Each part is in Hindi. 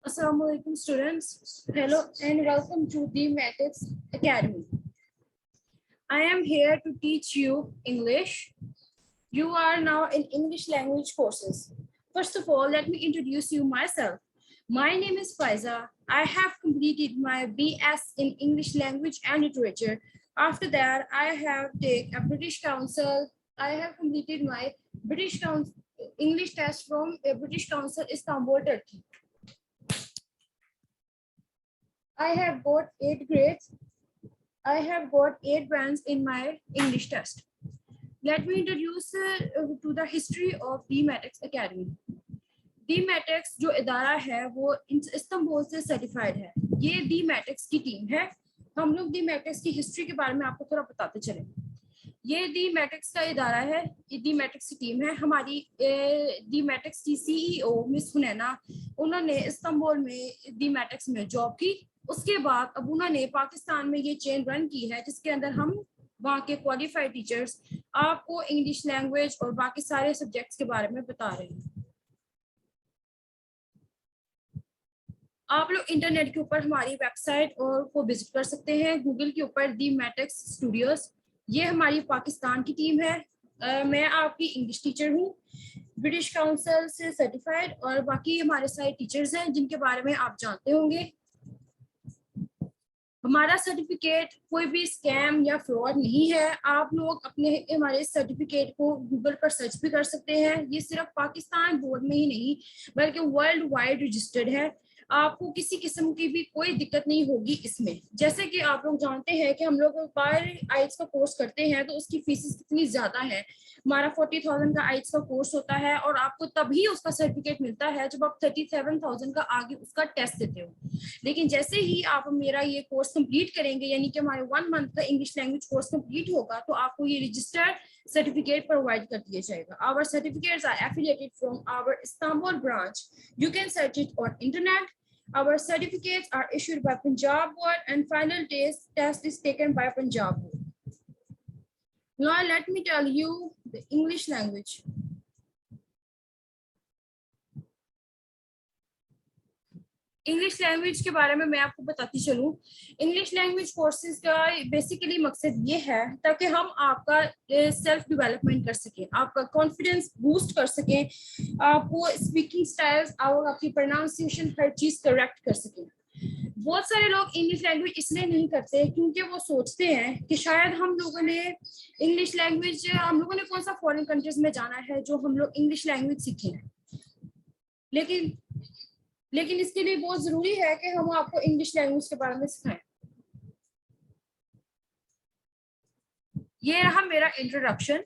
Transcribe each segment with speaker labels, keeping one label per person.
Speaker 1: Assalamu alaikum students. Hello and welcome to the Matics Academy. I am here to teach you English. You are now in English language courses. First of all, let me introduce you myself. My name is Faiza. I have completed my BS in English language and literature. After that, I have taken a British Council. I have completed my British Council English test from British Council Istanbul, Turkey. I have got 8 grades. I have got 8 bands in my English test. Let me introduce to the history of DMATEX Academy. DMATEX जो इदारा है वो इस्तांबुल से सर्टिफाइड है. ये DMATEX की टीम है. हम लोग DMATEX की हिस्ट्री के बारे में आपको थोड़ा बताते चलें. ये DMATEX का इदारा है, ये DMATEX की टीम है. हमारी DMATEX की CEO मिस हुनैना, उन्होंने इस्तांबुल में DMATEX में जॉब की. उसके बाद अब उन्होंने पाकिस्तान में ये चेन रन की है जिसके अंदर हम वहाँ के क्वालिफाइड टीचर्स आपको इंग्लिश लैंग्वेज और बाकी सारे सब्जेक्ट्स के बारे में बता रहे हैं. आप लोग इंटरनेट के ऊपर हमारी वेबसाइट और को विजिट कर सकते हैं. गूगल के ऊपर DMATEX स्टूडियोज, ये हमारी पाकिस्तान की टीम है. मैं आपकी इंग्लिश टीचर हूँ, ब्रिटिश काउंसिल से सर्टिफाइड, और बाकी हमारे सारे टीचर्स हैं जिनके बारे में आप जानते होंगे. हमारा सर्टिफिकेट कोई भी स्कैम या फ्रॉड नहीं है. आप लोग अपने हमारे सर्टिफिकेट को गूगल पर सर्च भी कर सकते हैं. ये सिर्फ पाकिस्तान बोर्ड में ही नहीं बल्कि वर्ल्ड वाइड रजिस्टर्ड है. आपको किसी किस्म की भी कोई दिक्कत नहीं होगी इसमें. जैसे कि आप लोग जानते हैं कि हम लोग बाहर आइल्स का कोर्स करते हैं तो उसकी फीस कितनी ज़्यादा है. हमारा 40,000 का आइल्स का कोर्स होता है और आपको तभी उसका सर्टिफिकेट मिलता है जब आप 37,000 का आगे उसका टेस्ट देते हो. लेकिन जैसे ही आप मेरा ये कोर्स कंप्लीट करेंगे, यानी कि हमारे 1 मंथ का इंग्लिश लैंग्वेज कोर्स कंप्लीट होगा, तो आपको ये रजिस्टर्ड सर्टिफिकेट प्रोवाइड कर दिया जाएगा. Our certificates are affiliated from our Istanbul branch. You can search it on internet. Our certificates are issued by Punjab Board and final test is taken by Punjab Board. Now let me tell you the English language. English language के बारे में मैं आपको बताती चलूँ. इंग्लिश लैंग्वेज कोर्सेज का बेसिकली मकसद ये है ताकि हम आपका सेल्फ डेवलपमेंट कर सकें, आपका कॉन्फिडेंस बूस्ट कर सकें, आपको स्पीकिंग स्टाइल्स और आपकी प्रोनाउंसिएशन हर चीज़ करेक्ट कर सकें. बहुत सारे लोग इंग्लिश लैंग्वेज इसलिए नहीं करते क्योंकि वो सोचते हैं कि शायद हम लोगों ने इंग्लिश लैंग्वेज, हम लोगों ने कौन सा फॉरेन कंट्रीज में जाना है जो हम लोग इंग्लिश लैंग्वेज सीखें. लेकिन इसके लिए बहुत जरूरी है कि हम आपको इंग्लिश लैंग्वेज के बारे में सिखाएं. ये रहा मेरा इंट्रोडक्शन.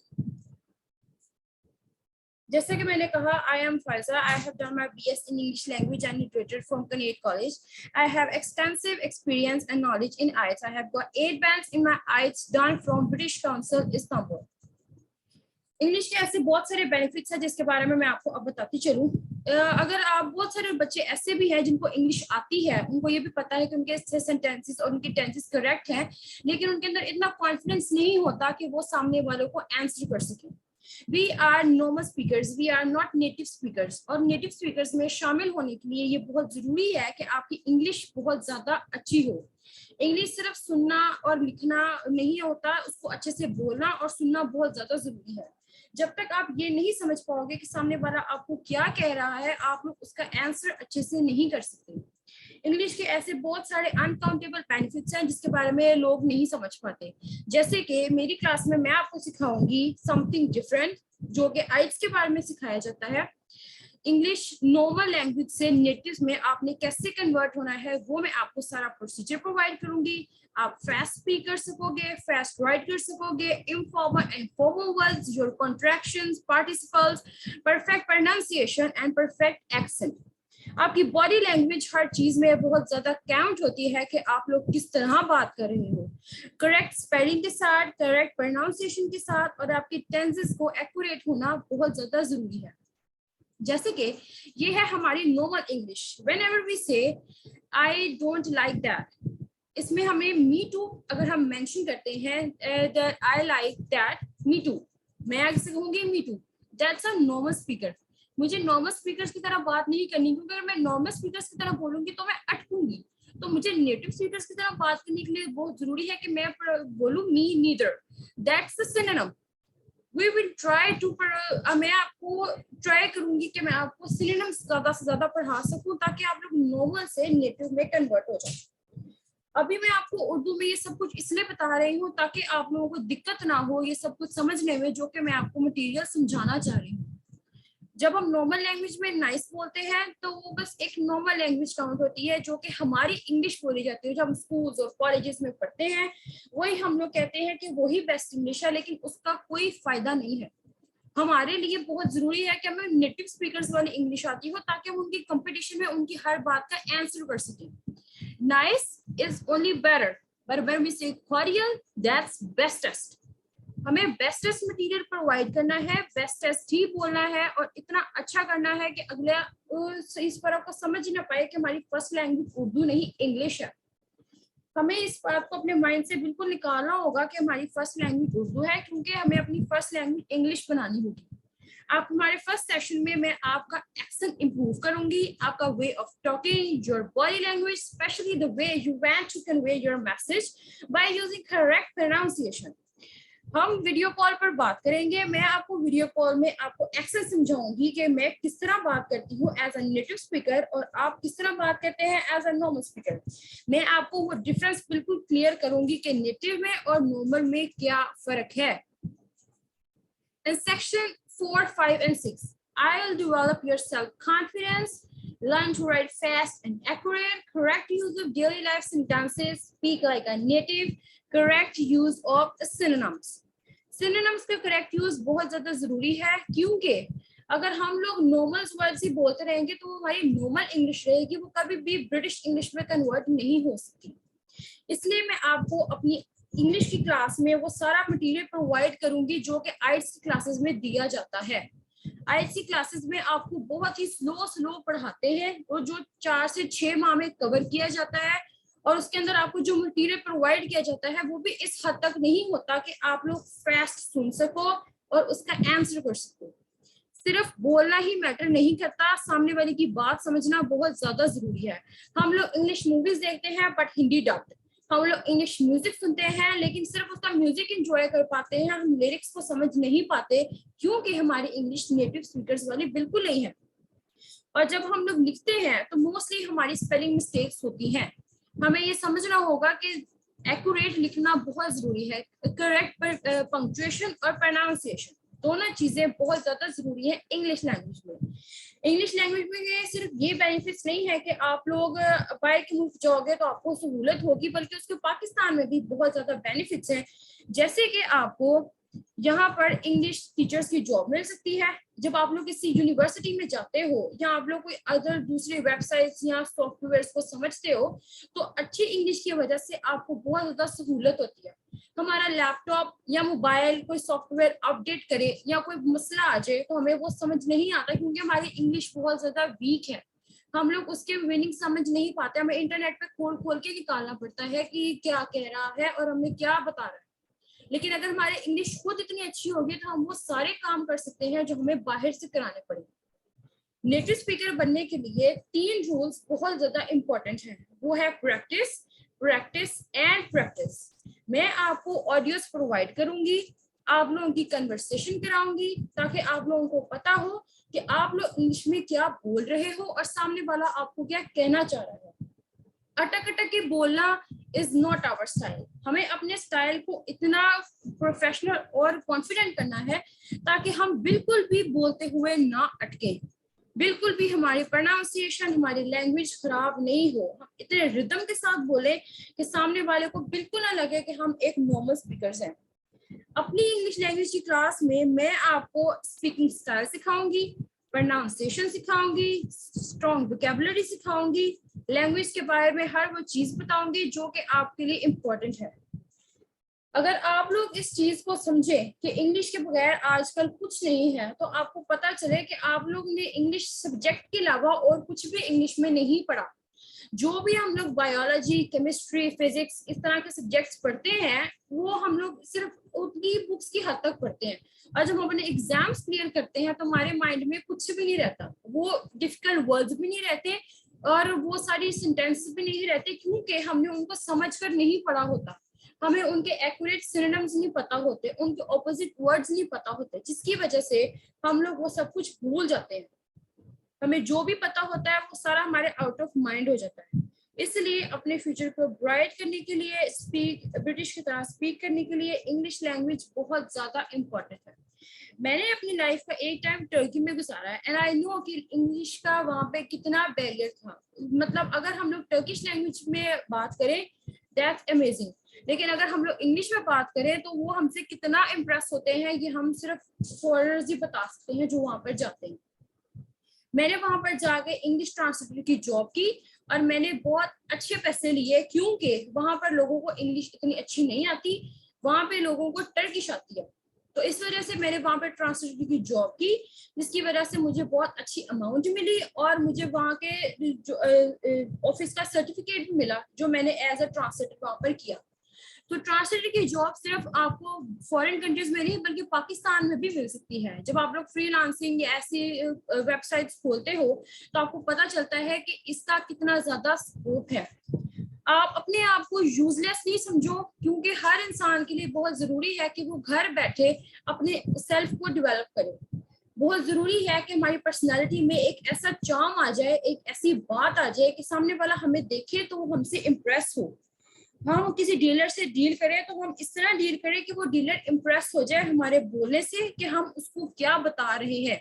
Speaker 1: जैसे कि मैंने कहा, I am Pfizer. I have done my BS in English language and literature from Kinnaird college. I have extensive experience and knowledge in IELTS. I have got 8 bands in my IELTS done from British council Istanbul. English के ऐसे बहुत सारे बेनिफिट्स हैं जिसके बारे में मैं आपको अब बताती चलूँ. अगर आप, बहुत सारे बच्चे ऐसे भी हैं जिनको इंग्लिश आती है, उनको ये भी पता है कि उनके सेंटेंसेस और उनके टेंसेस करेक्ट हैं, लेकिन उनके अंदर इतना कॉन्फिडेंस नहीं होता कि वो सामने वालों को आंसर कर सकें. We are normal speakers, we are not native speakers. और नेटिव स्पीकर्स में शामिल होने के लिए ये बहुत जरूरी है कि आपकी इंग्लिश बहुत ज्यादा अच्छी हो. इंग्लिश सिर्फ सुनना और लिखना नहीं होता, उसको अच्छे से बोलना और सुनना बहुत ज्यादा जरूरी है. जब तक आप ये नहीं समझ पाओगे कि सामने वाला आपको क्या कह रहा है, आप लोग उसका आंसर अच्छे से नहीं कर सकते. इंग्लिश के ऐसे बहुत सारे अनकाउंटेबल बेनिफिट्स हैं जिसके बारे में लोग नहीं समझ पाते. जैसे कि मेरी क्लास में मैं आपको सिखाऊंगी समथिंग डिफरेंट, जो कि IELTS के बारे में सिखाया जाता है. इंग्लिश नॉर्मल लैंग्वेज से नेटिव में आपने कैसे कन्वर्ट होना है वो मैं आपको सारा प्रोसीजर प्रोवाइड करूंगी. आप फास्ट स्पीक कर सकोगे, फास्ट राइट कर सकोगे, informal and formal words, your contractions, participles, perfect pronunciation and perfect accent. आपकी बॉडी लैंग्वेज हर चीज में बहुत ज्यादा काउंट होती है कि आप लोग किस तरह बात कर रहे हो, करेक्ट स्पेलिंग के साथ, करेक्ट प्रोनाउंसिएशन के साथ, और आपकी टेंसेस को एक्यूरेट होना बहुत ज्यादा जरूरी है. जैसे कि ये है हमारी नॉर्मल इंग्लिश. व्हेनेवर वी से आई डोंट लाइक दैट, इसमें हमें मी टू अगर हम मेंशन करते हैं, I like that me too, मैं आगे से कहूंगी me too, that's a normal speaker. मुझे नॉर्मल स्पीकर्स की तरह बात नहीं करनी, क्योंकि अगर मैं नॉर्मल स्पीकर्स की तरह बोलूंगी तो मैं अटकूंगी। तो मुझे नेटिव स्पीकर्स की तरह बात करने के लिए बहुत जरूरी है कि मैं बोलूं me neither, that's the synonym. We will try to, मैं आपको ट्राई करूंगी कि मैं आपको सिनोनिम्स ज्यादा से ज्यादा पढ़ा सकूं ताकि आप लोग नॉर्मल से नेटिव में कन्वर्ट हो जाए। अभी मैं आपको उर्दू में ये सब कुछ इसलिए बता रही हूँ ताकि आप लोगों को दिक्कत ना हो ये सब कुछ समझने में, जो कि मैं आपको मटेरियल समझाना चाह रही हूँ। जब हम नॉर्मल लैंग्वेज में नाइस बोलते हैं तो वो बस एक नॉर्मल लैंग्वेज काउंट होती है, जो कि हमारी इंग्लिश बोली जाती है। जब हम स्कूल्स और कॉलेजेस में पढ़ते हैं वही हम लोग कहते हैं कि वही बेस्ट इंग्लिश है, लेकिन उसका कोई फायदा नहीं है। हमारे लिए बहुत जरूरी है कि हमें नेटिव स्पीकर्स वाली इंग्लिश आती हो ताकि हम उनकी कंपटीशन में उनकी हर बात का आंसर कर सकें। Nice is only better, but when we say cordial, that's bestest. हमें बेस्टेस्ट मटेरियल प्रोवाइड करना है, बेस्टेस्ट ही बोलना है और इतना अच्छा करना है कि अगला इस पर आपको समझ ना पाए कि हमारी फर्स्ट लैंग्वेज उर्दू नहीं इंग्लिश है। हमें इस बात को अपने माइंड से बिल्कुल निकालना होगा कि हमारी फर्स्ट लैंग्वेज उर्दू है, क्योंकि हमें अपनी फर्स्ट लैंग्वेज इंग्लिश बनानी होगी। आप हमारे फर्स्ट सेशन में मैं आपका एक्सेंट इंप्रूव करूंगी, आपका way of talking, your body language, specially the way you want to convey your message by using correct pronunciation. हम वीडियो कॉल पर बात करेंगे। मैं आपको वीडियो कॉल में आपको एक्सेस समझाऊंगी कि मैं किस तरह बात करती हूँ एज अ नेटिव स्पीकर और आप किस तरह बात करते हैं एज अ नॉर्मल स्पीकर। मैं आपको वो डिफरेंस बिल्कुल क्लियर करूंगी कि नेटिव में और नॉर्मल में क्या फर्क है। In section 4, 5, and 6, I'll develop your self-confidence, learn to write fast and accurate, correct use of daily life sentences, speak like a native, correct use of synonyms. Synonyms का correct use बहुत ज़्यादा ज़रूरी है, क्योंकि अगर हम लोग नॉर्मल वर्ड्स ही बोलते रहेंगे तो हमारी नॉर्मल इंग्लिश रहेगी, वो कभी भी ब्रिटिश इंग्लिश में कन्वर्ट नहीं हो सकती। इसलिए मैं आपको अपनी इंग्लिश की क्लास में वो सारा मटेरियल प्रोवाइड करूंगी जो कि आइट्स की क्लासेस में दिया जाता है। आइट्स की क्लासेस में आपको बहुत ही स्लो पढ़ाते हैं और जो 4 से 6 माह में कवर किया जाता है, और उसके अंदर आपको जो मटेरियल प्रोवाइड किया जाता है वो भी इस हद तक नहीं होता कि आप लोग फास्ट सुन सको और उसका आंसर कर सको। सिर्फ बोलना ही मैटर नहीं करता, सामने वाले की बात समझना बहुत ज्यादा जरूरी है। हम लोग इंग्लिश मूवीज देखते हैं बट हिंदी डब्ड, हम लोग इंग्लिश म्यूजिक सुनते हैं लेकिन सिर्फ उसका म्यूजिक एंजॉय कर पाते हैं, हम लिरिक्स को समझ नहीं पाते, क्योंकि हमारी इंग्लिश नेटिव स्पीकर्स वाली बिल्कुल नहीं है। और जब हम लोग लिखते हैं तो मोस्टली हमारी स्पेलिंग मिस्टेक्स होती हैं। हमें ये समझना होगा कि एक्यूरेट लिखना बहुत जरूरी है, करेक्ट पंक्चुएशन और प्रोनाउंसिएशन दोनों चीजें बहुत ज्यादा जरूरी है इंग्लिश लैंग्वेज में। इंग्लिश लैंग्वेज में सिर्फ ये बेनिफिट्स नहीं है कि आप लोग बाहर के मुल्क जाओगे तो आपको सहूलत होगी, बल्कि उसके पाकिस्तान में भी बहुत ज्यादा बेनिफिट्स हैं। जैसे कि आपको यहाँ पर इंग्लिश टीचर्स की जॉब मिल सकती है। जब आप लोग किसी यूनिवर्सिटी में जाते हो या आप लोग कोई अदर दूसरी वेबसाइट्स या सॉफ्टवेयर को समझते हो तो अच्छी इंग्लिश की वजह से आपको बहुत ज्यादा सहूलत होती है। हमारा लैपटॉप या मोबाइल कोई सॉफ्टवेयर अपडेट करे या कोई मसला आ जाए तो हमें वो समझ नहीं आता, क्योंकि हमारी इंग्लिश बहुत ज्यादा वीक है, हम लोग उसके मीनिंग समझ नहीं पाते। हमें इंटरनेट पे खोल के निकालना पड़ता है कि क्या कह रहा है और हमें क्या बता रहा है। लेकिन अगर हमारी इंग्लिश खुद इतनी अच्छी होगी तो हम वो सारे काम कर सकते हैं जो हमें बाहर से कराने पड़ेंगे। नेटिव स्पीकर बनने के लिए 3 रूल्स बहुत ज्यादा इंपॉर्टेंट हैं, वो है प्रैक्टिस, प्रैक्टिस एंड प्रैक्टिस। मैं आपको ऑडियोस प्रोवाइड करूंगी, आप लोगों की कन्वर्सेशन कराऊंगी ताकि आप लोगों को पता हो कि आप लोग इंग्लिश में क्या बोल रहे हो और सामने वाला आपको क्या कहना चाह रहा है। अटक अटक के बोलना इज नॉट आवर स्टाइल। हमें अपने स्टाइल को इतना प्रोफेशनल और कॉन्फिडेंट करना है ताकि हम बिल्कुल भी बोलते हुए ना अटके, बिल्कुल भी हमारी प्रोनाउंसिएशन, हमारी लैंग्वेज खराब नहीं हो। हम इतने रिदम के साथ बोले कि सामने वाले को बिल्कुल ना लगे कि हम एक नॉर्मल स्पीकर्स हैं। अपनी इंग्लिश लैंग्वेज की क्लास में मैं आपको स्पीकिंग स्टाइल सिखाऊंगी, प्रोनाउंसिएशन सिखाऊंगी, स्ट्रॉन्ग वोकैबुलरी सिखाऊंगी, लैंग्वेज के बारे में हर वो चीज बताऊंगी जो कि आपके लिए इम्पोर्टेंट है। अगर आप लोग इस चीज को समझें कि इंग्लिश के बगैर आजकल कुछ नहीं है, तो आपको पता चले कि आप लोग ने इंग्लिश सब्जेक्ट के अलावा और कुछ भी इंग्लिश में नहीं पढ़ा। जो भी हम लोग बायोलॉजी, केमिस्ट्री, फिजिक्स इस तरह के सब्जेक्ट्स पढ़ते हैं वो हम लोग सिर्फ उनकी बुक्स की हद तक पढ़ते हैं, और जब हम अपने एग्जाम्स क्लियर करते हैं तो हमारे माइंड में कुछ भी नहीं रहता, वो डिफिकल्ट वर्ड्स भी नहीं रहते और वो सारी सेंटेंस भी नहीं रहते, क्योंकि हमने उनको समझकर नहीं पढ़ा होता, हमें उनके एक्यूरेट सिनोनिम्स नहीं पता होते, उनके ऑपोजिट वर्ड्स नहीं पता होते, जिसकी वजह से हम लोग वो सब कुछ भूल जाते हैं। हमें जो भी पता होता है वो सारा हमारे आउट ऑफ माइंड हो जाता है। इसलिए अपने फ्यूचर को ब्राइट करने के लिए, ब्रिटिश की तरह स्पीक करने के लिए इंग्लिश लैंग्वेज बहुत ज्यादा इम्पोर्टेंट है। मैंने अपनी लाइफ का एक टाइम टर्की में गुजारा है एंड आई नो कि इंग्लिश का वहाँ पे कितना बैरियर था। मतलब अगर हम लोग टर्किश लैंग्वेज में बात करें दैट्स अमेजिंग, लेकिन अगर हम लोग इंग्लिश में बात करें तो वो हमसे कितना इम्प्रेस होते हैं ये हम सिर्फ फॉरेनर्स ही बता सकते हैं जो वहाँ पर जाते हैं। मैंने वहां पर जाके इंग्लिश ट्रांसलेटर की जॉब की और मैंने बहुत अच्छे पैसे लिए, क्योंकि वहां पर लोगों को इंग्लिश इतनी अच्छी नहीं आती, वहां पे लोगों को टर्किश आती है। तो इस वजह से मैंने वहां पर ट्रांसलेटर की जॉब की, जिसकी वजह से मुझे बहुत अच्छी अमाउंट मिली और मुझे वहां के ऑफिस का सर्टिफिकेट भी मिला जो मैंने एज अ ट्रांसलेटर वहां पर किया। तो ट्रांसलेटर की जॉब सिर्फ आपको फॉरेन कंट्रीज में नहीं बल्कि पाकिस्तान में भी मिल सकती है। जब आप लोग फ्रीलांसिंग या ऐसी वेबसाइट्स खोलते हो तो आपको पता चलता है कि इसका कितना ज्यादा स्कोप है। आप अपने आप को यूजलेस नहीं समझो, क्योंकि हर इंसान के लिए बहुत जरूरी है कि वो घर बैठे अपने सेल्फ को डेवलप करे। बहुत जरूरी है कि हमारी पर्सनालिटी में एक ऐसा चार्म आ जाए, एक ऐसी बात आ जाए कि सामने वाला हमें देखे तो वो हमसे इम्प्रेस हो। हम किसी डीलर से डील करें तो हम इस तरह डील करें कि वो डीलर इम्प्रेस हो जाए हमारे बोलने से कि हम उसको क्या बता रहे हैं।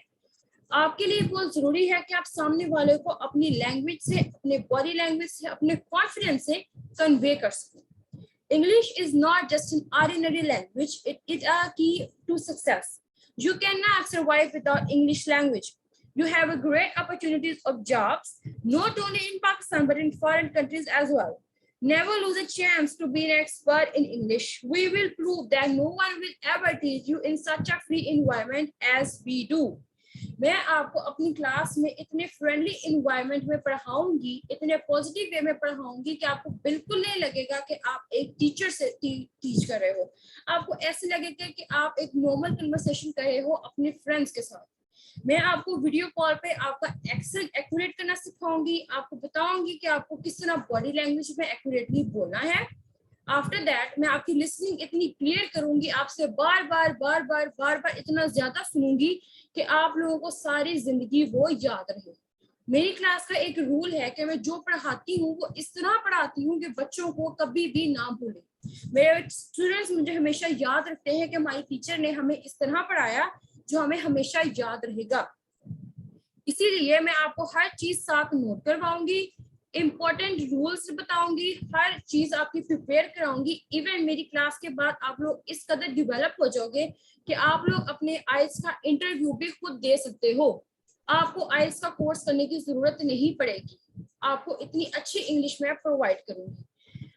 Speaker 1: आपके लिए बहुत जरूरी है कि आप सामने वाले को अपनी लैंग्वेज से, अपने बॉडी लैंग्वेज से, अपने कॉन्फिडेंस से कन्वे कर सकें। English is not just an ordinary language, it is a key to success. You cannot survive without English language. You have a great opportunities of jobs, not only in Pakistan, but in foreign countries as well. Never lose a chance to be an expert in English. We will prove that no one will ever teach you in such a free environment as we do. मैं आपको अपनी क्लास में इतने फ्रेंडली इन्वायरमेंट में पढ़ाऊंगी, इतने पॉजिटिव वे में पढ़ाऊंगी कि आपको बिल्कुल नहीं लगेगा कि आप एक टीचर से टीच कर रहे हो। आपको ऐसे लगेगा कि आप एक नॉर्मल कन्वर्सेशन कर रहे हो अपने फ्रेंड्स के साथ। मैं आपको वीडियो कॉल पे आपका एक्सेंट एक्यूरेट करना सिखाऊंगी, आपको बताऊंगी कि आपको किस तरह बॉडी लैंग्वेज में एक्यूरेटली बोलना है। आफ्टर दैट मैं आपकी लिसनिंग इतनी क्लियर करूंगी, आपसे बार बार इतना ज्यादा सुनूंगी कि आप लोगों को सारी जिंदगी वो याद रहे। मेरी क्लास का एक रूल है कि मैं जो पढ़ाती हूँ वो इस तरह पढ़ाती हूँ कि बच्चों को कभी भी ना भूले। मेरे स्टूडेंट्स मुझे हमेशा याद रखते हैं कि हमारी टीचर ने हमें इस तरह पढ़ाया जो हमें हमेशा याद रहेगा। इसीलिए मैं आपको हर चीज साथ नोट करवाऊंगी, इम्पोर्टेंट रूल्स बताऊंगी, हर चीज आपकी प्रिपेयर कराऊंगी। इवन मेरी क्लास के बाद आप लोग इस कदर डेवलप हो जाओगे कि आप लोग अपने आइल्स का इंटरव्यू भी खुद दे सकते हो। आपको आइल्स का कोर्स करने की जरूरत नहीं पड़ेगी, आपको इतनी अच्छी इंग्लिश में प्रोवाइड करूंगी।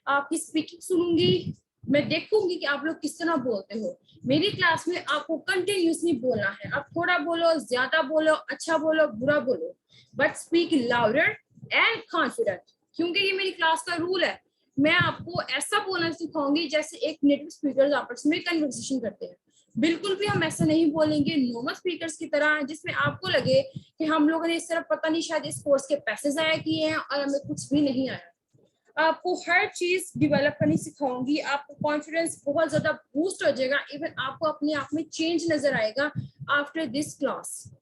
Speaker 1: आपकी स्पीकिंग सुनूंगी, मैं देखूंगी कि आप लोग किस तरह बोलते हो। मेरी क्लास में आपको कंटिन्यूसली बोलना है, आप थोड़ा बोलो, ज्यादा बोलो, अच्छा बोलो, बुरा बोलो, but speak louder and confident, क्योंकि ये मेरी क्लास का रूल है। मैं आपको ऐसा बोलना सिखाऊंगी जैसे एक नेटिव स्पीकर आपस में कन्वर्सेशन करते हैं। बिल्कुल भी हम ऐसा नहीं बोलेंगे नॉर्मल स्पीकर्स की तरह जिसमें आपको लगे कि हम लोगों ने इस तरह पता नहीं शायद इस कोर्स के पैसे जाया किए हैं और हमें कुछ भी नहीं आया। आपको हर चीज डेवलप करनी सिखाऊंगी, आपको कॉन्फिडेंस बहुत ज्यादा बूस्ट हो जाएगा, इवन आपको अपने आप में चेंज नजर आएगा आफ्टर दिस क्लास।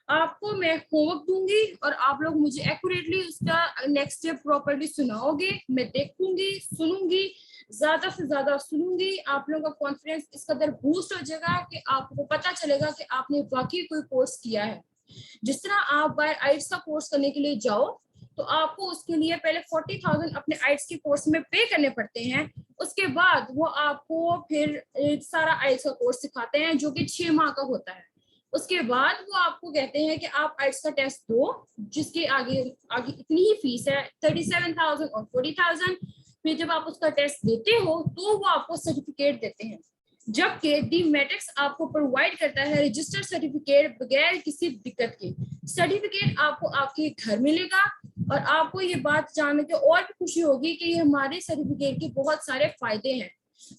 Speaker 1: आपको मैं होमवर्क दूंगी और आप लोग मुझे एक्यूरेटली उसका नेक्स्ट स्टेप प्रॉपर्ली सुनाओगे। मैं देखूंगी, सुनूंगी, ज्यादा से ज्यादा सुनूंगी। आप लोगों का कॉन्फिडेंस इस कदर बूस्ट हो जाएगा कि आपको पता चलेगा कि आपने वाकई कोई कोर्स किया है। जिस तरह आप बाय आइट्स का कोर्स करने के लिए जाओ तो आपको उसके लिए पहले 40,000 अपने आइट्स के कोर्स में पे करने पड़ते हैं, उसके बाद वो आपको फिर सारा आइट्स का कोर्स सिखाते हैं जो कि 6 माह का होता है। उसके बाद वो आपको कहते हैं कि आप आइट्स का टेस्ट दो, जिसके आगे आगे इतनी ही फीस है, 37,000 और 40,000। फिर जब आप उसका टेस्ट देते हो तो वो आपको सर्टिफिकेट देते हैं, जबकि डी मैट्रिक्स आपको प्रोवाइड करता है रजिस्टर्ड सर्टिफिकेट बगैर किसी दिक्कत के। सर्टिफिकेट आपको आपके घर मिलेगा, और आपको ये बात जानने के और भी खुशी होगी कि हमारे सर्टिफिकेट के बहुत सारे फायदे हैं।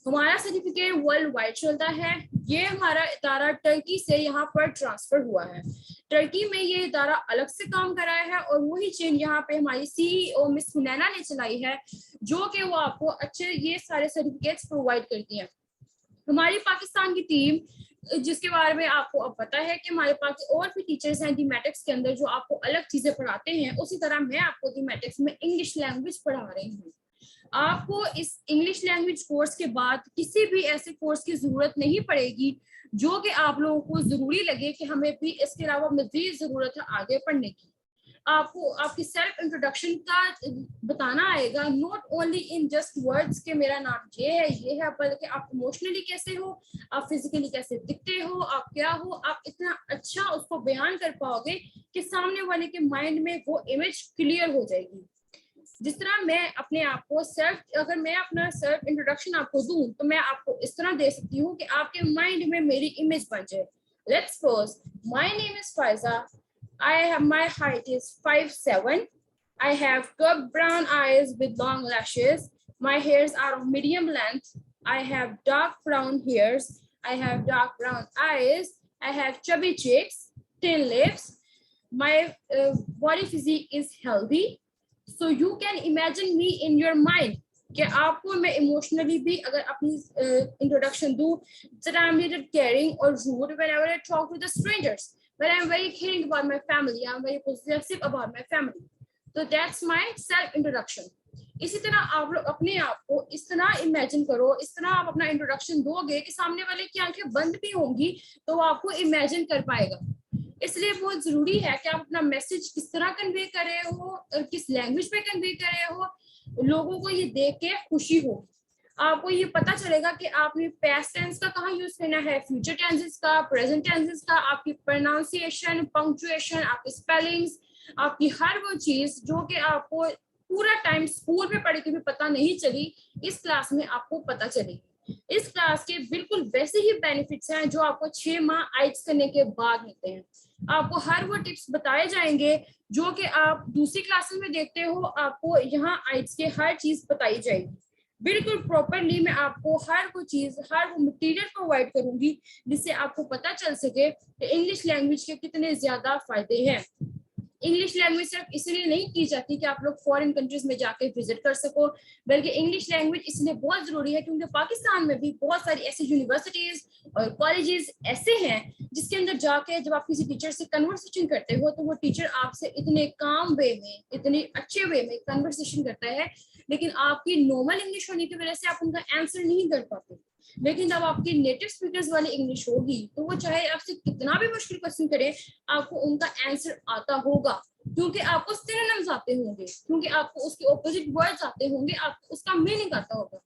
Speaker 1: हमारा सर्टिफिकेट वर्ल्ड वाइड चलता है। ये हमारा इदारा टर्की से यहाँ पर ट्रांसफर हुआ है। टर्की में ये इदारा अलग से काम कर रहा है और वही चेन यहाँ पे हमारी सीईओ मिस हुनैना ने चलाई है, जो कि वो आपको अच्छे ये सारे सर्टिफिकेट्स प्रोवाइड करती है। हमारी पाकिस्तान की टीम, जिसके बारे में आपको अब पता है कि हमारे पास और भी टीचर्स हैं डीमैटिक्स के अंदर जो आपको अलग चीजें पढ़ाते हैं, उसी तरह मैं आपको डीमैटिक्स में इंग्लिश लैंग्वेज पढ़ा रही हूँ। आपको इस इंग्लिश लैंग्वेज कोर्स के बाद किसी भी ऐसे कोर्स की जरूरत नहीं पड़ेगी जो कि आप लोगों को जरूरी लगे कि हमें भी इसके अलावा मजीद जरूरत है आगे पढ़ने की। आपको आपकी सेल्फ इंट्रोडक्शन का बताना आएगा, not only in just words के मेरा नाम ये है, बल्कि आप इमोशनली कैसे हो, आप फिजिकली कैसे दिखते हो, आप क्या हो, आप इतना अच्छा उसको बयान कर पाओगे कि सामने वाले के माइंड में वो इमेज क्लियर हो जाएगी। जिस तरह मैं अपने आप को अगर मैं अपना सेल्फ इंट्रोडक्शन आपको दूं तो मैं आपको इस तरह दे सकती हूँ कि आपके माइंड में मेरी इमेज बन जाए। Let's suppose my name is Pfizer, my height is 5'7". I have dark brown eyes with long lashes. My hairs are of medium length. I have dark brown hairs. I have dark brown eyes. I have chubby cheeks, thin lips. My body physique is healthy. So you can imagine me in your mind कि आपको मैं इमोशनली भी अगर अपनी इंट्रोडक्शन दूं, that I'm little caring or rude whenever I talk to the strangers, but I'm very caring about my family, I'm very possessive about my family. So that's my self introduction. इसी तरह आप लोग अपने आप को इस तरह इमेजिन करो, इस तरह आप अपना इंट्रोडक्शन दोगे कि सामने वाले की आंखें बंद भी होंगी तो वो आपको इमेजिन कर पाएगा। इसलिए बहुत जरूरी है कि आप अपना मैसेज किस तरह कन्वे कर रहे हो, किस लैंग्वेज में कन्वे कर रहे हो, लोगों को ये देख के खुशी हो। आपको ये पता चलेगा कि आपने पास्ट टेंस का कहाँ यूज करना है, फ्यूचर टेंसेस का, प्रेजेंट टेंसेस का, आपकी प्रोनाउंसिएशन, पंक्चुएशन, आपकी स्पेलिंग्स, आपकी हर वो चीज जो कि आपको पूरा टाइम स्कूल में पढ़ के भी पता नहीं चली, इस क्लास में आपको पता चलेगी। इस क्लास के बिल्कुल वैसे ही बेनिफिट्स हैं जो आपको 6 माह आइट्स करने के बाद मिलते हैं। आपको हर वो टिप्स बताए जाएंगे जो कि आप दूसरी क्लासेस में देखते हो, आपको यहाँ आइट्स के हर चीज बताई जाएगी। बिल्कुल प्रॉपरली मैं आपको हर वो चीज, हर वो मटेरियल प्रोवाइड करूंगी जिससे आपको पता चल सके कि इंग्लिश लैंग्वेज के कितने ज्यादा फायदे हैं। इंग्लिश लैंग्वेज सिर्फ इसलिए नहीं की जाती कि आप लोग फॉरेन कंट्रीज में जाके विजिट कर सको, बल्कि इंग्लिश लैंग्वेज इसलिए बहुत जरूरी है क्योंकि पाकिस्तान में भी बहुत सारी ऐसी यूनिवर्सिटीज और कॉलेजेस ऐसे हैं जिसके अंदर जाके जब आप किसी टीचर से कन्वर्सेशन करते हो तो वो टीचर आपसे इतने काम वे में, इतने अच्छे वे में कन्वर्सेशन करता है, लेकिन आपकी नॉर्मल इंग्लिश होने की वजह से आप उनका आंसर नहीं कर पाते। लेकिन जब आपकी नेटिव स्पीकर्स वाली इंग्लिश होगी तो वो चाहे आपसे कितना भी मुश्किल क्वेश्चन करे, आपको उनका आंसर आता होगा, क्योंकि आपको सिनोनिम्स आते होंगे, क्योंकि आपको उसके ऑपोजिट वर्ड्स आते होंगे, आपको उसका मीनिंग आता होगा।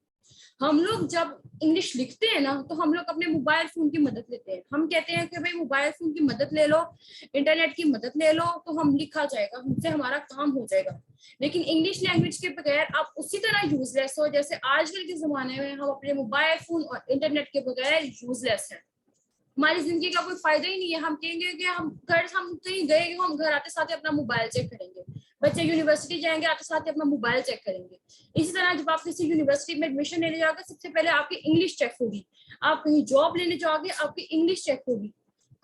Speaker 1: हम लोग जब इंग्लिश लिखते हैं ना तो हम लोग अपने मोबाइल फोन की मदद लेते हैं। हम कहते हैं कि भाई मोबाइल फोन की मदद ले लो, इंटरनेट की मदद ले लो तो हम लिखा जाएगा, हमसे हमारा काम हो जाएगा। लेकिन इंग्लिश लैंग्वेज के बगैर आप उसी तरह यूजलेस हो जैसे आजकल के जमाने में हम अपने मोबाइल फोन और इंटरनेट के बगैर यूजलेस हैं। हमारी जिंदगी का कोई फायदा ही नहीं है। हम कहेंगे कि हम कहीं गए, हम घर आते साथ अपना मोबाइल चेक करेंगे, बच्चे यूनिवर्सिटी जाएंगे आते साथ अपना मोबाइल चेक करेंगे। इसी तरह जब आप किसी यूनिवर्सिटी में एडमिशन लेने जाओगे सबसे पहले आपकी इंग्लिश चेक होगी, आप कहीं जॉब लेने जाओगे आपकी इंग्लिश चेक होगी।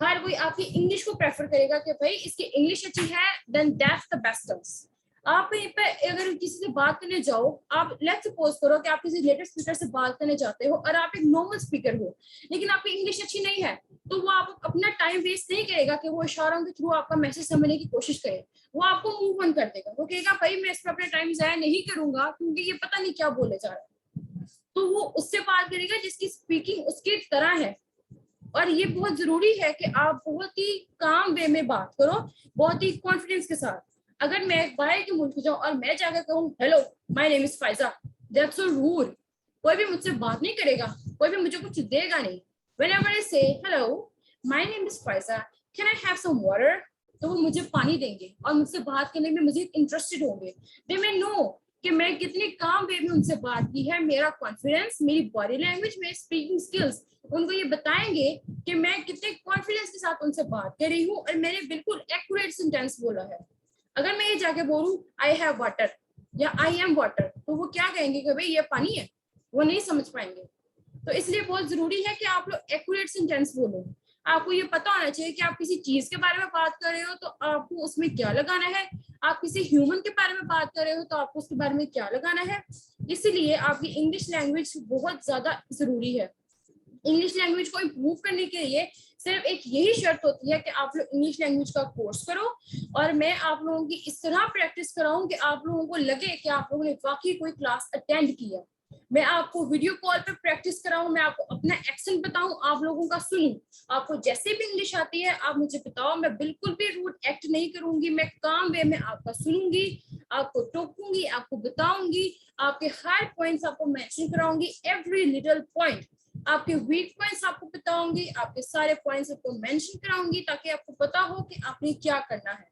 Speaker 1: हर कोई आपकी इंग्लिश को प्रेफर करेगा कि भाई इसकी इंग्लिश अच्छी है, then that's the best terms. आप कहीं पे अगर किसी से बात करने जाओ, आप लेट्स सपोज करो कि आप किसी नेटिव स्पीकर से बात करने जाते हो और आप एक नॉर्मल स्पीकर हो लेकिन आपकी इंग्लिश अच्छी नहीं है, तो वो आप अपना टाइम वेस्ट नहीं करेगा कि वो इशारों के थ्रू आपका मैसेज समझने की कोशिश करे, वो आपको मूव ऑन कर देगा। वो कहेगा भाई मैं इस पर अपना टाइम जाया नहीं करूंगा क्योंकि ये पता नहीं क्या बोले जा रहा है, तो वो उससे बात करेगा जिसकी स्पीकिंग उसकी तरह है। और ये बहुत जरूरी है कि आप बहुत ही काम वे में बात करो, बहुत ही कॉन्फिडेंस के साथ। अगर मैं बाहर के मुल्क जाऊं और मैं जाकर कहूं hello my name is Faiza, that's so rude, कोई भी मुझसे बात नहीं करेगा, कोई भी मुझे कुछ देगा नहीं। Whenever I say hello my name is Faiza, can I have some water, तो वो मुझे पानी देंगे और मुझसे बात करने में मजीद इंटरेस्टेड होंगे। दे मे नो कि मैं कितनी काम वे में उनसे बात की है। मेरा कॉन्फिडेंस, मेरी बॉडी लैंग्वेज, मेरी स्पीकिंग स्किल्स उनको ये बताएंगे कि मैं कितने कॉन्फिडेंस के साथ उनसे बात कर रही हूँ और मैंने बिल्कुल एक्यूरेट सेंटेंस बोला है। अगर मैं ये जाके बोलूं आई हैव वाटर या आई एम वाटर, तो वो क्या कहेंगे कि भाई ये पानी है, वो नहीं समझ पाएंगे। तो इसलिए बहुत जरूरी है कि आप लोग एक्यूरेट सेंटेंस बोलो। आपको ये पता होना चाहिए कि आप किसी चीज के बारे में बात कर रहे हो तो आपको उसमें क्या लगाना है, आप किसी ह्यूमन के बारे में बात कर रहे हो तो आपको उसके बारे में क्या लगाना है। इसीलिए आपकी इंग्लिश लैंग्वेज बहुत ज्यादा जरूरी है। इंग्लिश लैंग्वेज को इम्प्रूव करने के लिए सिर्फ एक यही शर्त होती है कि आप लोग इंग्लिश लैंग्वेज का कोर्स करो, और मैं आप लोगों की इस तरह प्रैक्टिस कराऊं कि आप लोगों को लगे कि आप लोगों ने वाकई कोई क्लास अटेंड किया। मैं आपको वीडियो कॉल पे प्रैक्टिस कराऊं, मैं आपको अपना एक्सेंट बताऊं, आप लोगों का सुनूं। आपको जैसे भी इंग्लिश आती है आप मुझे बताओ, मैं बिल्कुल भी रूड एक्ट नहीं करूंगी, मैं काम वे में आपका सुनूंगी, आपको टोकूंगी, आपको बताऊंगी, आपके हर पॉइंट्स आपको मेंशन कराऊंगी, एवरी लिटिल पॉइंट, आपके वीक पॉइंट्स आपको बताऊंगी, आपके सारे पॉइंट्स आपको मेंशन कराऊंगी ताकि आपको पता हो कि आपने क्या करना है।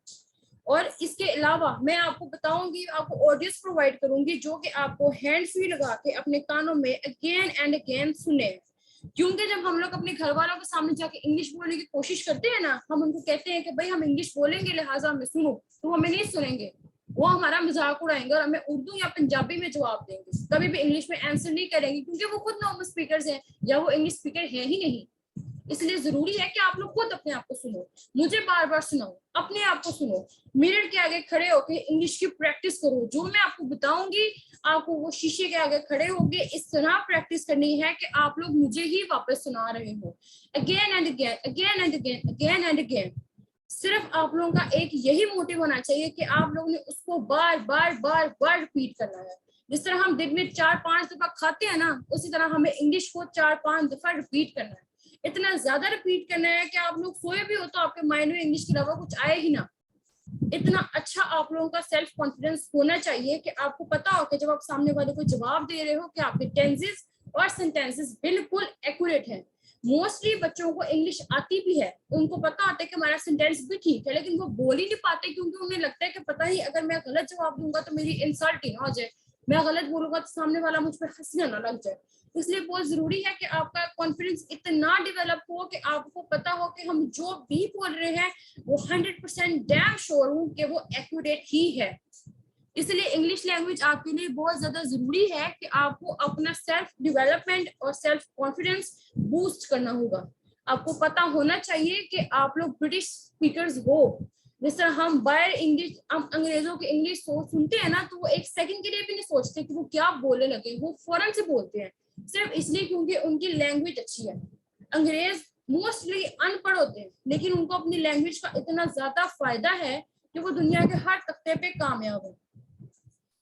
Speaker 1: और इसके अलावा मैं आपको बताऊंगी, आपको ऑडियोस प्रोवाइड करूंगी जो कि आपको हैंड फ्री लगा के अपने कानों में अगेन एंड अगेन सुने। क्योंकि जब हम लोग अपने घर वालों के सामने जाके इंग्लिश बोलने की कोशिश करते हैं ना, हम उनको कहते हैं कि भाई हम इंग्लिश बोलेंगे लिहाजा हमें सुनो, तो हमें नहीं सुनेंगे, वो हमारा मजाक उड़ाएंगे और हमें उर्दू या पंजाबी में जवाब देंगे, कभी भी इंग्लिश में आंसर नहीं करेंगे, क्योंकि वो खुद नॉर्मल स्पीकर्स हैं या वो इंग्लिश स्पीकर है ही नहीं। इसलिए जरूरी है कि आप लोग खुद अपने आप को सुनो, मुझे बार बार सुनाओ, अपने आप को सुनो, मिरर के आगे खड़े होकर इंग्लिश की प्रैक्टिस करो। जो मैं आपको बताऊंगी आपको वो शीशे के आगे खड़े होके इस तरह प्रैक्टिस करनी है कि आप लोग मुझे ही वापस सुना रहे हो, again and again, again and again, again and again. सिर्फ आप लोगों का एक यही मोटिव होना चाहिए कि आप लोगों ने उसको बार बार बार बार रिपीट करना है। जिस तरह हम दिन में 4-5 दफा खाते हैं ना, उसी तरह हमें इंग्लिश को 4-5 दफा रिपीट करना है। इतना ज्यादा रिपीट करना है कि आप लोग सोए भी हो तो आपके माइंड में इंग्लिश के अलावा कुछ आए ही ना। इतना अच्छा आप लोगों का सेल्फ कॉन्फिडेंस होना चाहिए कि आपको पता हो कि जब आप सामने वाले को जवाब दे रहे हो कि आपके टेंसेस और सेंटेंसेस बिल्कुल एक्यूरेट है। मोस्टली बच्चों को इंग्लिश आती भी है, उनको पता होता है कि हमारा सेंटेंस भी ठीक है, लेकिन वो बोल ही नहीं पाते क्योंकि उन्हें लगता है कि पता ही अगर मैं गलत जवाब दूंगा तो मेरी इंसल्ट ही ना हो जाए, मैं गलत बोलूंगा तो सामने वाला मुझ पर हंसने ना लग जाए। इसलिए बहुत जरूरी है कि आपका कॉन्फिडेंस इतना डेवलप हो कि आपको पता हो कि हम जो भी बोल रहे हैं वो 100% डैम श्योर हूं कि वो एक्यूरेट ही है। इसलिए इंग्लिश लैंग्वेज आपके लिए बहुत ज्यादा जरूरी है कि आपको अपना सेल्फ डेवलपमेंट और सेल्फ कॉन्फिडेंस बूस्ट करना होगा। आपको पता होना चाहिए कि आप लोग ब्रिटिश स्पीकर्स हो। जिस तरह हम बाहर इंग्लिश, हम अंग्रेजों की इंग्लिश सुनते हैं ना, तो वो एक सेकंड के लिए भी नहीं सोचते कि वो क्या बोलने लगे, वो फौरन से बोलते हैं, सिर्फ इसलिए क्योंकि उनकी लैंग्वेज अच्छी है। अंग्रेज मोस्टली अनपढ़ होते हैं लेकिन उनको अपनी लैंग्वेज का इतना ज्यादा फायदा है कि वो दुनिया के हर तख्ते पे कामयाब है।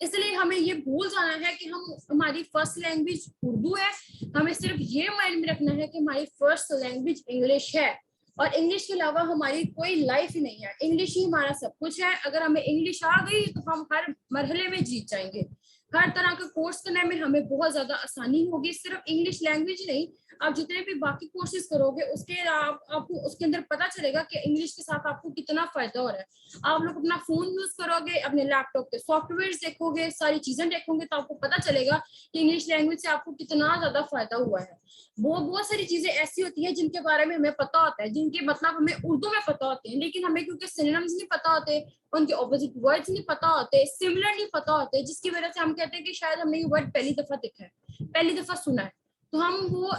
Speaker 1: इसलिए हमें ये भूल जाना है कि हम, हमारी फर्स्ट लैंग्वेज उर्दू है, हमें सिर्फ ये माइंड में रखना है कि हमारी फर्स्ट लैंग्वेज इंग्लिश है और इंग्लिश के अलावा हमारी कोई लाइफ ही नहीं है, इंग्लिश ही हमारा सब कुछ है। अगर हमें इंग्लिश आ गई तो हम हर मरहले में जीत जाएंगे, हर तरह का कोर्स करने में हमें बहुत ज्यादा आसानी होगी। सिर्फ इंग्लिश लैंग्वेज नहीं, आप जितने भी बाकी कोर्सेज करोगे उसके आपको उसके अंदर पता चलेगा कि इंग्लिश के साथ आपको कितना फायदा हो रहा है। आप लोग अपना फोन यूज करोगे, अपने लैपटॉप के सॉफ्टवेयर देखोगे, सारी चीजें देखोगे तो आपको पता चलेगा कि इंग्लिश लैंग्वेज से आपको कितना ज्यादा फायदा हुआ है। वो बहुत सारी चीजें ऐसी होती है जिनके बारे में हमें पता होता है, जिनके मतलब हमें उर्दू में पता होते हैं, लेकिन हमें क्योंकि सिनोनिम्स नहीं पता होते, उनके ऑपोजिट वर्ड्स नहीं पता होते, सिमिलर नहीं पता होते, जिसकी वजह से हम कहते हैं कि शायद हमने ये वर्ड पहली दफा देखा है, पहली दफा सुना है, तो हम वो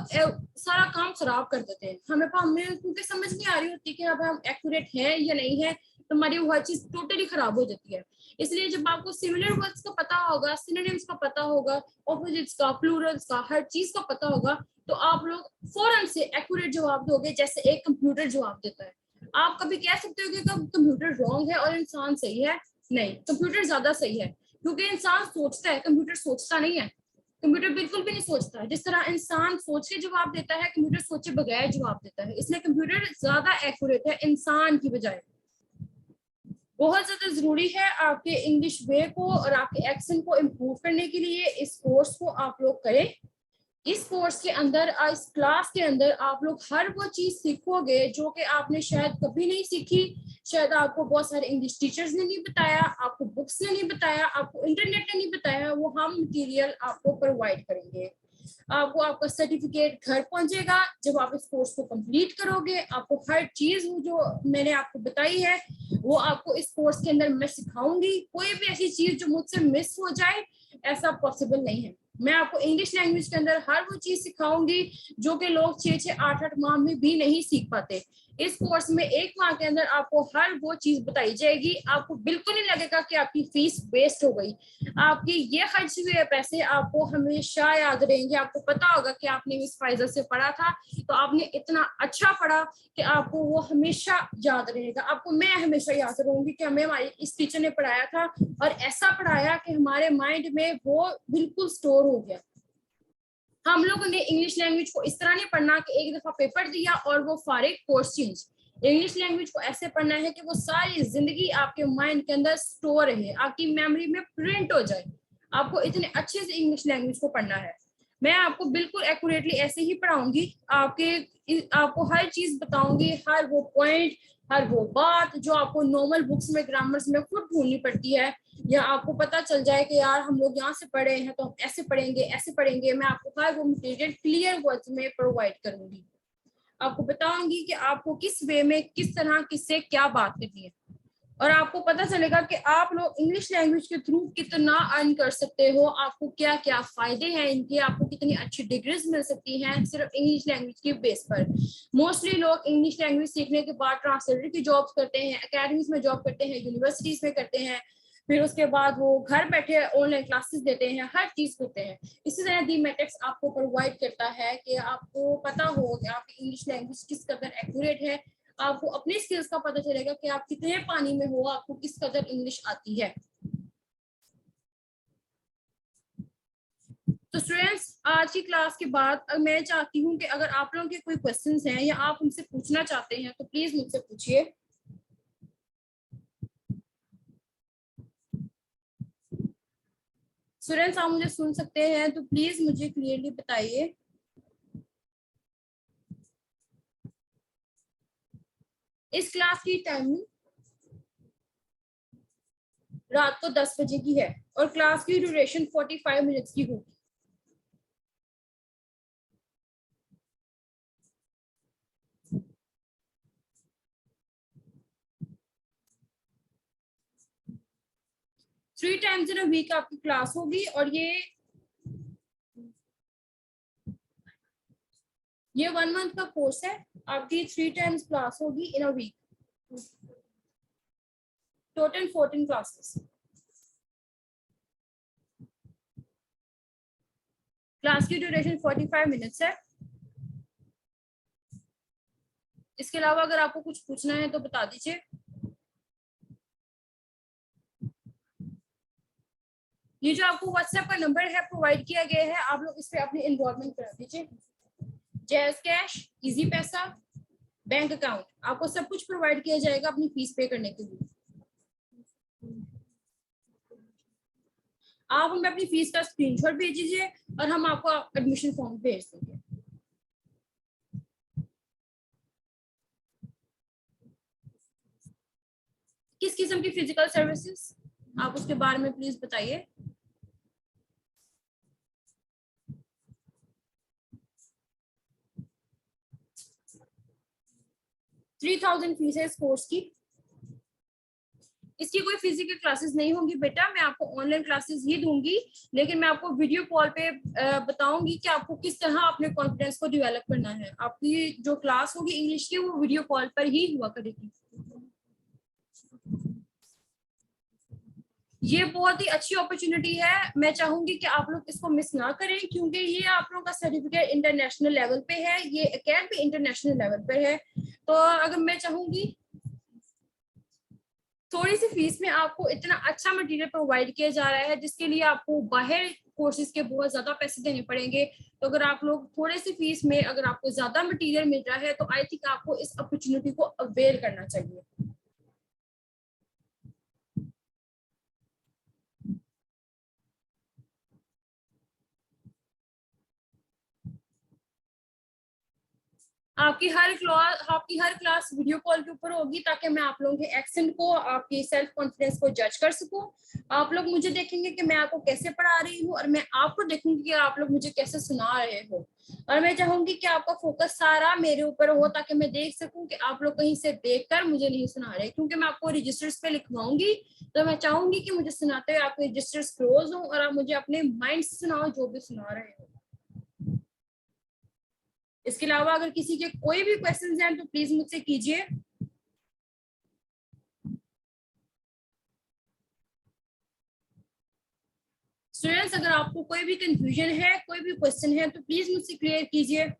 Speaker 1: सारा काम खराब कर देते हैं। हमें क्योंकि समझ नहीं आ रही होती कि अब हम एक्यूरेट हैं या नहीं है, तो हमारी वो हर चीज टोटली खराब हो जाती है। इसलिए जब आपको सिमिलर वर्ड्स का पता होगा, सिनोनिम्स का पता होगा, ऑपोजिट्स का, प्लूरल्स का, हर चीज का पता होगा, तो आप लोग फौरन से एक्यूरेट जवाब दोगे जैसे एक कंप्यूटर जवाब देता है। आप कभी कह सकते हो कि कंप्यूटर रॉन्ग है और इंसान सही है, नहीं, कंप्यूटर ज्यादा सही है क्योंकि इंसान सोचता है, कंप्यूटर सोचता नहीं है। कंप्यूटर बिल्कुल भी नहीं सोचता है, जिस तरह इंसान सोच के जवाब देता है कंप्यूटर सोचे बगैर जवाब देता है, इसलिए कंप्यूटर ज्यादा एक्यूरेट है इंसान की बजाय। बहुत ज्यादा जरूरी है आपके इंग्लिश वे को और आपके एक्सेंट को इम्प्रूव करने के लिए इस कोर्स को आप लोग करें। इस कोर्स के अंदर, इस क्लास के अंदर आप लोग हर वो चीज सीखोगे जो कि आपने शायद कभी नहीं सीखी, शायद आपको बहुत सारे इंग्लिश टीचर्स ने नहीं बताया, आपको बुक्स ने नहीं बताया, आपको इंटरनेट ने नहीं बताया, वो हम मटेरियल आपको प्रोवाइड करेंगे। आपको आपका सर्टिफिकेट घर पहुंचेगा जब आप इस कोर्स को कंप्लीट करोगे। आपको हर चीज जो मैंने आपको बताई है वो आपको इस कोर्स के अंदर मैं सिखाऊंगी। कोई भी ऐसी चीज जो मुझसे मिस हो जाए, ऐसा पॉसिबल नहीं है। मैं आपको इंग्लिश लैंग्वेज के अंदर हर वो चीज सिखाऊंगी जो कि लोग 6-6, 8-8 माह में भी नहीं सीख पाते। इस कोर्स में 1 माह के अंदर आपको हर वो चीज बताई जाएगी। आपको बिल्कुल नहीं लगेगा कि आपकी फीस वेस्ट हो गई। आपकी ये खर्च हुए पैसे आपको हमेशा याद रहेंगे। आपको पता होगा कि आपने मिस फाइजा से पढ़ा था, तो आपने इतना अच्छा पढ़ा कि आपको वो हमेशा याद रहेगा। आपको मैं हमेशा याद रहूंगी कि हमें हमारे इस टीचर ने पढ़ाया था और ऐसा पढ़ाया कि हमारे माइंड में वो बिल्कुल स्टोर हो गया। हम लोगों ने इंग्लिश लैंग्वेज को इस तरह नहीं पढ़ना कि एक दफा पेपर दिया और वो फारिग कोर्स चेंज। इंग्लिश लैंग्वेज को ऐसे पढ़ना है कि वो सारी जिंदगी आपके माइंड के अंदर स्टोर रहे, आपकी मेमोरी में प्रिंट हो जाए। आपको इतने अच्छे से इंग्लिश लैंग्वेज को पढ़ना है। मैं आपको बिल्कुल एक्यूरेटली ऐसे ही पढ़ाऊंगी। आपको हर चीज बताऊंगी, हर वो पॉइंट, हर वो बात जो आपको नॉर्मल बुक्स में ग्रामर्स में खुद ढूंढनी पड़ती है, या आपको पता चल जाए कि यार हम लोग यहाँ से पढ़े हैं तो हम ऐसे पढ़ेंगे ऐसे पढ़ेंगे। मैं आपको हर वो मटेरियल क्लियर वर्ड्स में प्रोवाइड करूंगी। आपको बताऊंगी कि आपको किस वे में किस तरह किससे क्या बात करनी है, और आपको पता चलेगा कि आप लोग इंग्लिश लैंग्वेज के थ्रू कितना अर्न कर सकते हो, आपको क्या क्या फायदे हैं इनके, आपको कितनी अच्छी डिग्रीज मिल सकती हैं सिर्फ इंग्लिश लैंग्वेज के बेस पर। मोस्टली लोग इंग्लिश लैंग्वेज सीखने के बाद ट्रांसलेटर की जॉब्स करते हैं, अकेडमीज में जॉब करते हैं, यूनिवर्सिटीज में करते हैं, फिर उसके बाद वो घर बैठे ऑनलाइन क्लासेस देते हैं, हर चीज करते हैं। इसी तरह दी मैट्रिक्स आपको प्रोवाइड करता है कि आपको पता हो कि आपकी इंग्लिश लैंग्वेज किस कदर एक्यूरेट है। आपको अपने स्किल्स का पता चलेगा कि आप कितने पानी में हो, आपको किस कदर इंग्लिश आती है। तो स्टूडेंट्स, आज की क्लास के बाद मैं चाहती हूँ कि अगर आप लोगों के कोई क्वेश्चंस हैं या आप उनसे पूछना चाहते हैं तो प्लीज मुझसे पूछिए। स्टूडेंट्स, आप मुझे सुन सकते हैं तो प्लीज मुझे क्लियरली बताइए। इस क्लास की टाइमिंग रात को 10 बजे की है और क्लास की ड्यूरेशन 45 मिनट्स की होगी। Three times in a week आपकी क्लास होगी और ये 1 मंथ का कोर्स है। आपकी 3 टाइम्स क्लास होगी in a week, total 14 classes. Class की ड्यूरेशन 45 मिनट्स है। इसके अलावा अगर आपको कुछ पूछना है तो बता दीजिए। ये जो आपको व्हाट्सएप का नंबर है प्रोवाइड किया गया है, आप लोग इस पे अपनी इन्वॉल्वमेंट करा दीजिए। जैज कैश, इजी पैसा, बैंक अकाउंट, आपको सब कुछ प्रोवाइड किया जाएगा अपनी फीस पे करने के लिए। आप हमें अपनी फीस का स्क्रीनशॉट भेज दीजिए और हम आपको एडमिशन फॉर्म भेज देंगे। किस किस्म की फिजिकल सर्विसेज, आप उसके बारे में प्लीज बताइए। 3000 फीस है इस कोर्स की। इसकी कोई फिजिकल क्लासेस नहीं होंगी बेटा, मैं आपको ऑनलाइन क्लासेस ही दूंगी, लेकिन मैं आपको वीडियो कॉल पे बताऊंगी कि आपको किस तरह अपने कॉन्फिडेंस को डेवलप करना है। आपकी जो क्लास होगी इंग्लिश की वो वीडियो कॉल पर ही हुआ करेगी। ये बहुत ही अच्छी अपॉर्चुनिटी है, मैं चाहूंगी कि आप लोग इसको मिस ना करें, क्योंकि ये आप लोगों का सर्टिफिकेट इंटरनेशनल लेवल पे है, ये एकेडमी इंटरनेशनल लेवल पे है। तो अगर मैं चाहूंगी थोड़ी सी फीस में आपको इतना अच्छा मटेरियल प्रोवाइड किया जा रहा है जिसके लिए आपको बाहर कोर्सेज के बहुत ज्यादा पैसे देने पड़ेंगे। तो अगर आप लोग थोड़े सी फीस में अगर आपको ज्यादा मटेरियल मिल रहा है तो आई थिंक आपको इस अपॉर्चुनिटी को अवेयर करना चाहिए। आपकी हर क्लास वीडियो कॉल के ऊपर होगी, ताकि मैं आप लोगों के एक्सेंट को, आपकी सेल्फ कॉन्फिडेंस को जज कर सकूं। आप लोग मुझे देखेंगे कि मैं आपको कैसे पढ़ा रही हूँ, और मैं आपको देखूंगी कि आप लोग मुझे कैसे सुना रहे हो। और मैं चाहूंगी कि आपका फोकस सारा मेरे ऊपर हो, ताकि मैं देख सकूं कि आप लोग कहीं से देखकर मुझे नहीं सुना रहे, क्योंकि मैं आपको रजिस्टर्स पे लिखवाऊंगी। तो मैं चाहूंगी कि मुझे सुनाते हुए आपके रजिस्टर्स क्लोज हो, और आप मुझे अपने माइंड से सुनाओ जो भी सुना रहे हो। इसके अलावा अगर किसी के कोई भी क्वेश्चंस हैं तो प्लीज मुझसे कीजिए। स्टूडेंट्स, अगर आपको कोई भी कंफ्यूजन है, कोई भी क्वेश्चन है, तो प्लीज मुझसे क्लियर कीजिए।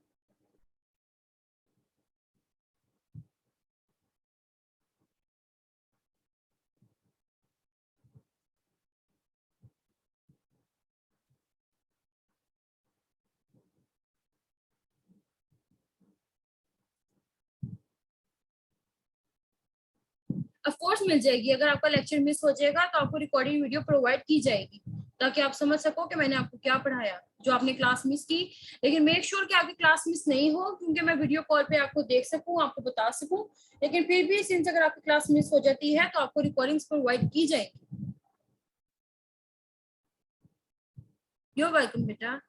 Speaker 1: ऑफ कोर्स मिल जाएगी। अगर आपका लेक्चर मिस हो जाएगा तो आपको रिकॉर्डिंग वीडियो प्रोवाइड की जाएगी, ताकि आप समझ सको कि मैंने आपको क्या पढ़ाया, जो आपने क्लास मिस की। लेकिन मेक श्योर कि आपकी क्लास मिस नहीं हो, क्योंकि मैं वीडियो कॉल पे आपको देख सकूं, आपको बता सकूं। लेकिन फिर भी सिंस अगर आपकी क्लास मिस हो जाती है तो आपको रिकॉर्डिंग्स प्रोवाइड की जाएगी। यू वेलकम बेटा।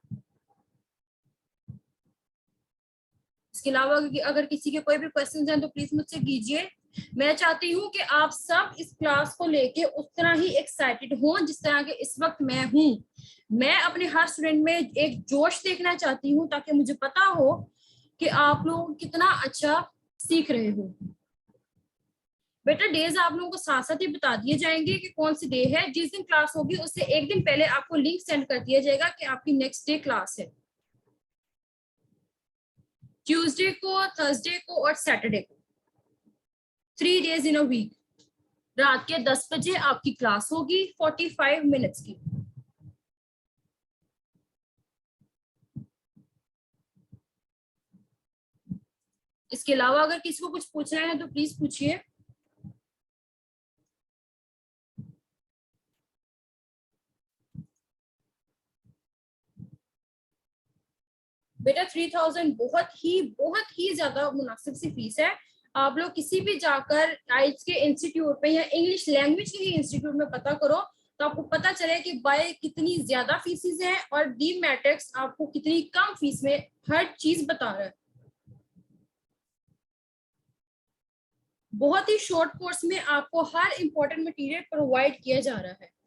Speaker 1: इसके अलावा अगर किसी के कोई भी क्वेश्चन हैं तो प्लीज मुझसे कीजिए। मैं चाहती हूँ कि आप सब इस क्लास को लेके उस तरह ही एक्साइटेड हों जिस तरह के इस वक्त मैं हूँ। मैं अपने हर स्टूडेंट में एक जोश देखना चाहती हूँ, ताकि मुझे पता हो कि आप लोग कितना अच्छा सीख रहे हो। बेटा डेज आप लोगों को साथ साथ ही बता दिए जाएंगे कि कौन सी डे है। जिस दिन क्लास होगी उससे एक दिन पहले आपको लिंक सेंड कर दिया जाएगा कि आपकी नेक्स्ट डे क्लास है। ट्यूसडे को, थर्सडे को और सैटरडे को, 3 days इन अ वीक। रात के 10 बजे आपकी क्लास होगी 45 मिनट्स की। इसके अलावा अगर किसी को कुछ पूछना है तो प्लीज पूछिए। बेटा 3000 बहुत ही ज्यादा मुनासिब सी फीस है। आप लोग किसी भी जाकर आइट्स के इंस्टीट्यूट पे या इंग्लिश लैंग्वेज के ही इंस्टीट्यूट में पता करो, तो आपको पता चले कि बाय कितनी ज्यादा फीसिस हैं, और डी मैट्रिक्स आपको कितनी कम फीस में हर चीज बता रहा है। बहुत ही शॉर्ट कोर्स में आपको हर इंपॉर्टेंट मटेरियल प्रोवाइड किया जा रहा है।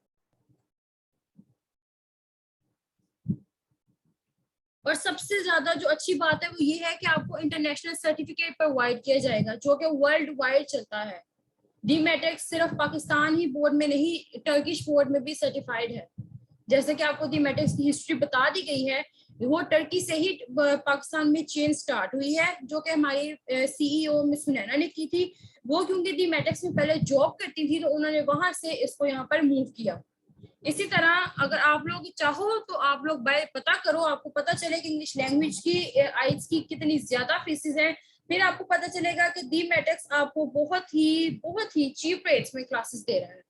Speaker 1: और सबसे ज्यादा जो अच्छी बात है वो ये है कि आपको इंटरनेशनल सर्टिफिकेट प्रोवाइड किया जाएगा, जो कि वर्ल्ड वाइड चलता है। डीमेटेक्स सिर्फ पाकिस्तान ही बोर्ड में नहीं, टर्किश बोर्ड में भी सर्टिफाइड है। जैसे कि आपको डीमेटेक्स की हिस्ट्री बता दी गई है, वो टर्की से ही पाकिस्तान में चेन स्टार्ट हुई है, जो कि हमारी सीईओ मिस सुनैना ने की थी। वो क्योंकि डीमेटेक्स में पहले जॉब करती थी, तो उन्होंने वहां से इसको यहाँ पर मूव किया। इसी तरह अगर आप लोग चाहो तो आप लोग बाय पता करो, आपको पता चले कि इंग्लिश लैंग्वेज की आइट्स की कितनी ज्यादा फीसिस हैं। फिर आपको पता चलेगा कि डी मैट्रिक्स आपको बहुत ही चीप रेट्स में क्लासेस दे रहा है।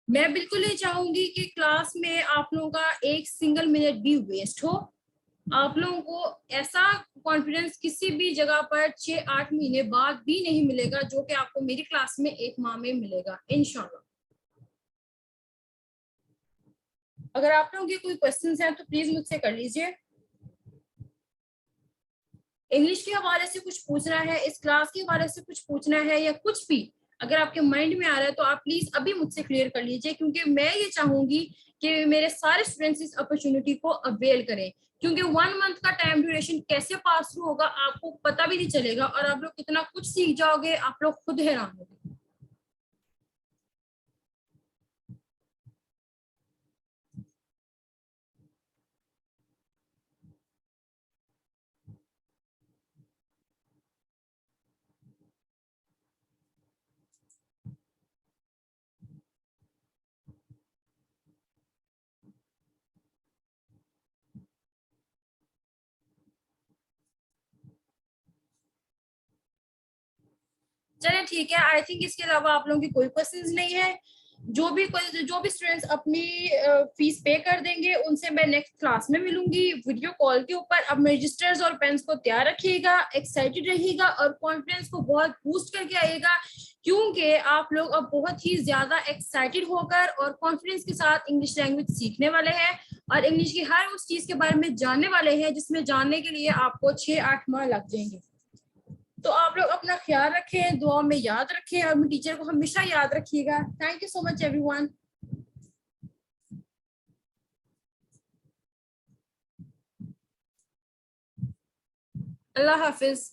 Speaker 1: मैं बिल्कुल नहीं चाहूंगी कि क्लास में आप लोगों का एक सिंगल मिनट भी वेस्ट हो। आप लोगों को ऐसा कॉन्फिडेंस किसी भी जगह पर 6-8 महीने बाद भी नहीं मिलेगा, जो कि आपको मेरी क्लास में 1 माह में मिलेगा इंशाल्लाह। अगर आप लोगों के कोई क्वेश्चंस हैं तो प्लीज मुझसे कर लीजिए। इंग्लिश के हवाले से कुछ पूछना है, इस क्लास के हवाले से कुछ पूछना है, या कुछ भी अगर आपके माइंड में आ रहा है तो आप प्लीज अभी मुझसे क्लियर कर लीजिए, क्योंकि मैं ये चाहूंगी कि मेरे सारे स्टूडेंट्स इस अपॉर्चुनिटी को अवेल करें। क्योंकि 1 मंथ का टाइम ड्यूरेशन कैसे पास थ्रू होगा आपको पता भी नहीं चलेगा, और आप लोग कितना कुछ सीख जाओगे, आप लोग खुद हैरान होंगे। चलिए ठीक है, आई थिंक इसके अलावा आप लोगों की कोई क्वेश्चंस नहीं है। जो भी स्टूडेंट्स अपनी फीस पे कर देंगे उनसे मैं नेक्स्ट क्लास में मिलूंगी वीडियो कॉल के ऊपर। अब रजिस्टर्स और पेन्स को तैयार रखिएगा, एक्साइटेड रहिएगा और कॉन्फिडेंस को बहुत बूस्ट करके आइएगा, क्योंकि आप लोग अब बहुत ही ज्यादा एक्साइटेड होकर और कॉन्फिडेंस के साथ इंग्लिश लैंग्वेज सीखने वाले हैं और इंग्लिश की हर उस चीज के बारे में जानने वाले हैं जिसमें जानने के लिए आपको 6-8 माह लग जाएंगे। तो आप लोग अपना ख्याल रखें, दुआ में याद रखें और अपने टीचर को हमेशा याद रखिएगा। Thank you so much everyone. Allah Hafiz.